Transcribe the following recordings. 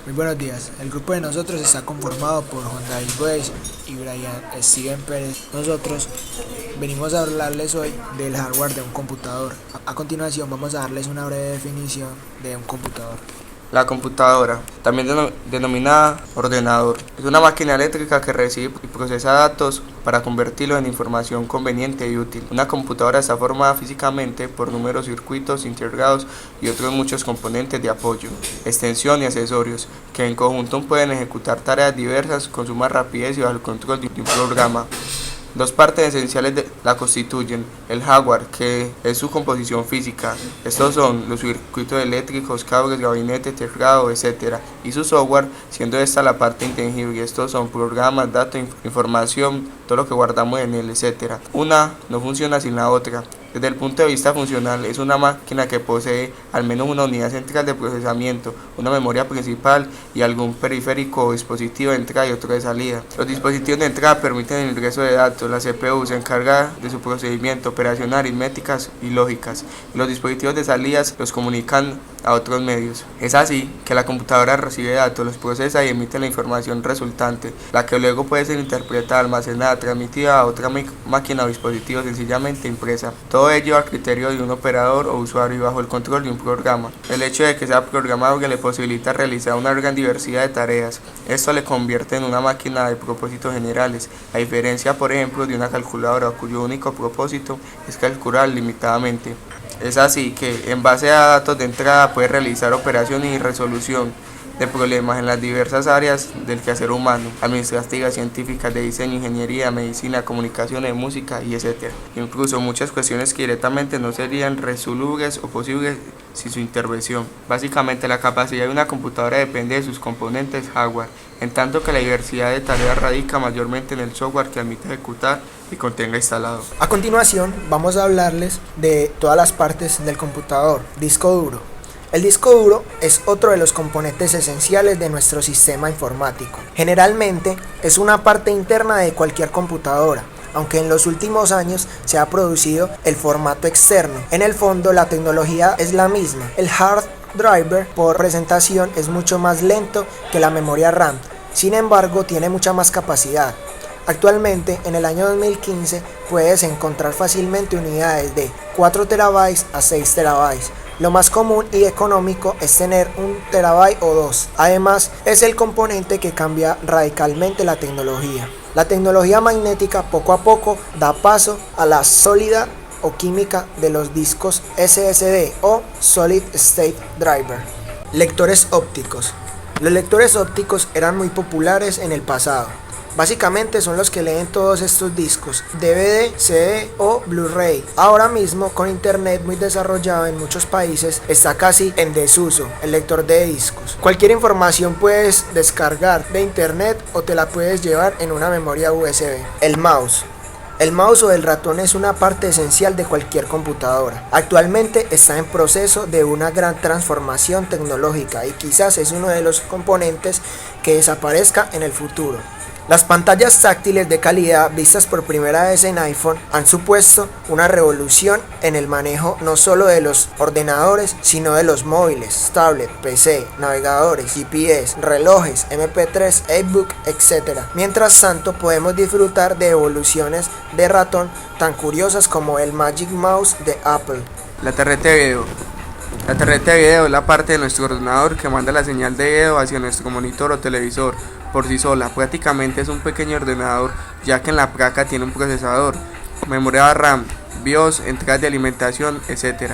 Muy buenos días. El grupo de nosotros está conformado por Juan David Gómez y Brian Steven Pérez. Nosotros venimos a hablarles hoy del hardware de un computador. A continuación vamos a darles una breve definición de un computador. La computadora, también denominada ordenador, es una máquina eléctrica que recibe y procesa datos para convertirlos en información conveniente y útil. Una computadora está formada físicamente por numerosos circuitos integrados y otros muchos componentes de apoyo, extensión y accesorios, que en conjunto pueden ejecutar tareas diversas con suma rapidez y bajo el control de un programa. Dos partes esenciales la constituyen: el hardware, que es su composición física, estos son los circuitos eléctricos, cables, gabinete, teclado, etc. Y su software, siendo esta la parte intangible, estos son programas, datos, información, todo lo que guardamos en él, etc. Una no funciona sin la otra. Desde el punto de vista funcional, es una máquina que posee al menos una unidad central de procesamiento, una memoria principal y algún periférico o dispositivo de entrada y otro de salida. Los dispositivos de entrada permiten el ingreso de datos, la CPU se encarga de su procedimiento operacional, aritméticas y lógicas, y los dispositivos de salidas los comunican a otros medios. Es así que la computadora recibe datos, los procesa y emite la información resultante, la que luego puede ser interpretada, almacenada, transmitida a otra máquina o dispositivo, sencillamente impresa. Todo ello a criterio de un operador o usuario y bajo el control de un programa. El hecho de que sea programable le posibilita realizar una gran diversidad de tareas. Esto le convierte en una máquina de propósitos generales, a diferencia, por ejemplo, de una calculadora cuyo único propósito es calcular limitadamente. Es así que, en base a datos de entrada, puede realizar operaciones y resolución de problemas en las diversas áreas del quehacer humano, administrativas, científicas, de diseño, ingeniería, medicina, comunicaciones, música y etc. Incluso muchas cuestiones que directamente no serían resolubles o posibles sin su intervención. Básicamente, la capacidad de una computadora depende de sus componentes hardware, en tanto que la diversidad de tareas radica mayormente en el software que admite ejecutar y contenga instalado. A continuación vamos a hablarles de todas las partes del computador. Disco duro. El disco duro es otro de los componentes esenciales de nuestro sistema informático. Generalmente es una parte interna de cualquier computadora, aunque en los últimos años se ha producido el formato externo. En el fondo la tecnología es la misma. El hard drive por presentación es mucho más lento que la memoria RAM, sin embargo tiene mucha más capacidad. Actualmente, en el año 2015, puedes encontrar fácilmente unidades de 4 TB a 6 TB. Lo más común y económico es tener 1 TB o 2. Además, es el componente que cambia radicalmente la tecnología. La tecnología magnética poco a poco da paso a la sólida o química de los discos SSD o Solid State Drive. Lectores ópticos. Los lectores ópticos eran muy populares en el pasado. Básicamente son los que leen todos estos discos, DVD, CD o Blu-ray. Ahora mismo, con internet muy desarrollado en muchos países, está casi en desuso el lector de discos. Cualquier información puedes descargar de internet o te la puedes llevar en una memoria USB. El mouse. El mouse o el ratón es una parte esencial de cualquier computadora. Actualmente está en proceso de una gran transformación tecnológica y quizás es uno de los componentes que desaparezca en el futuro. Las pantallas táctiles de calidad vistas por primera vez en iPhone han supuesto una revolución en el manejo no solo de los ordenadores, sino de los móviles, tablets, PC, navegadores, GPS, relojes, MP3, e-book, etc. Mientras tanto, podemos disfrutar de evoluciones de ratón tan curiosas como el Magic Mouse de Apple. La tarjeta de video. La tarjeta de video es la parte de nuestro ordenador que manda la señal de video hacia nuestro monitor o televisor. Por sí sola, prácticamente es un pequeño ordenador, ya que en la placa tiene un procesador, memoria RAM, BIOS, entradas de alimentación, etc.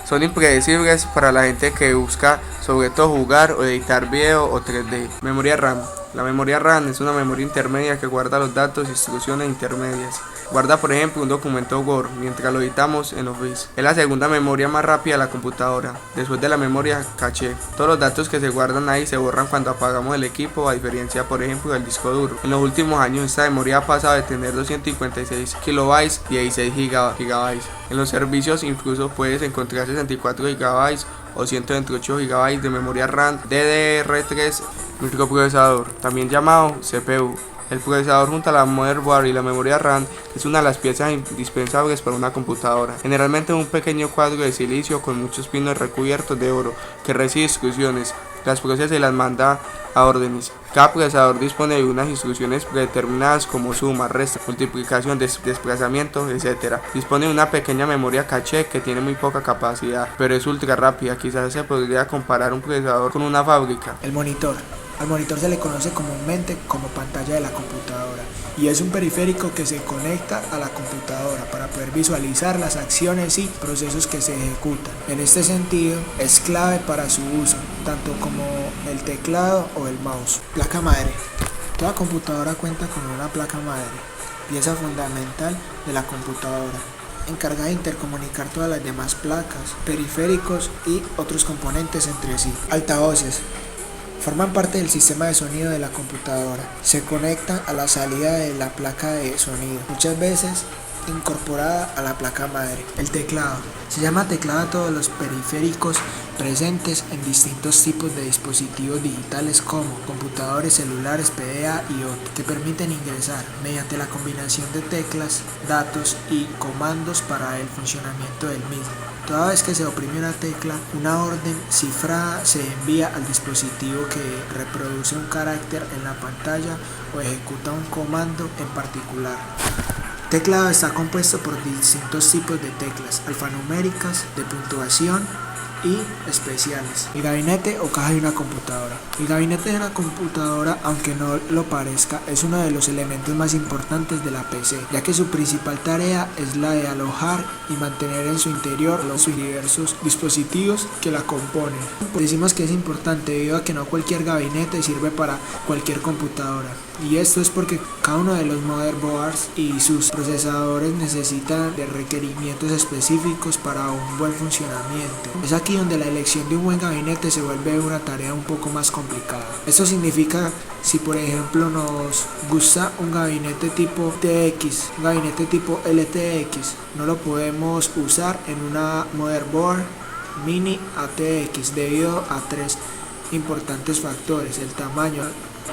Son impredecibles para la gente que busca sobre todo jugar o editar video o 3D. Memoria RAM. La memoria RAM es una memoria intermedia que guarda los datos e instrucciones intermedias. Guarda, por ejemplo, un documento Word mientras lo editamos en Office. Es la segunda memoria más rápida de la computadora, después de la memoria caché. Todos los datos que se guardan ahí se borran cuando apagamos el equipo, a diferencia, por ejemplo, del disco duro. En los últimos años esta memoria ha pasado de tener 256 kilobytes y 16 gigabytes. En los servicios incluso puedes encontrar 64 gigabytes o 128 GB de memoria RAM DDR3 microprocesador, también llamado CPU. El procesador junto a la motherboard y la memoria RAM es una de las piezas indispensables para una computadora. Generalmente un pequeño cuadro de silicio con muchos pinos recubiertos de oro que recibe instrucciones. las procesa y las manda a órdenes. Cada procesador dispone de unas instrucciones predeterminadas como suma, resta, multiplicación, desplazamiento, etc. Dispone de una pequeña memoria caché que tiene muy poca capacidad, pero es ultra rápida. Quizás se podría comparar un procesador con una fábrica. El monitor. Al monitor se le conoce comúnmente como pantalla de la computadora y es un periférico que se conecta a la computadora para poder visualizar las acciones y procesos que se ejecutan. En este sentido, es clave para su uso, tanto como el teclado o el mouse. Placa madre. Toda computadora cuenta con una placa madre, pieza fundamental de la computadora, encargada de intercomunicar todas las demás placas, periféricos y otros componentes entre sí. Altavoces. Forman parte del sistema de sonido de la computadora. Se conectan a la salida de la placa de sonido, muchas veces incorporada a la placa madre. El teclado. Se llama teclado a todos los periféricos presentes en distintos tipos de dispositivos digitales como computadores, celulares, PDA y otros, que permiten ingresar, mediante la combinación de teclas, datos y comandos para el funcionamiento del mismo. Toda vez que se oprime una tecla, una orden cifrada se envía al dispositivo que reproduce un carácter en la pantalla o ejecuta un comando en particular. Teclado está compuesto por distintos tipos de teclas alfanuméricas, de puntuación y especiales. El gabinete o caja de una computadora. El gabinete de una computadora, aunque no lo parezca, es uno de los elementos más importantes de la PC, ya que su principal tarea es la de alojar y mantener en su interior los diversos dispositivos que la componen. Decimos que es importante debido a que no cualquier gabinete sirve para cualquier computadora, y esto es porque cada uno de los motherboards y sus procesadores necesitan de requerimientos específicos para un buen funcionamiento. Es aquí donde la elección de un buen gabinete se vuelve una tarea un poco más complicada. Esto significa, si por ejemplo nos gusta un gabinete tipo TX, un gabinete tipo LTX, no lo podemos usar en una motherboard mini ATX debido a tres importantes factores: el tamaño,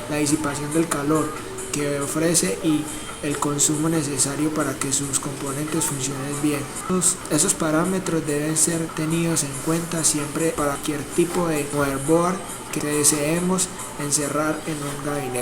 la disipación del calor que ofrece y el consumo necesario para que sus componentes funcionen bien. Esos parámetros deben ser tenidos en cuenta siempre para cualquier tipo de motherboard que deseemos encerrar en un gabinete.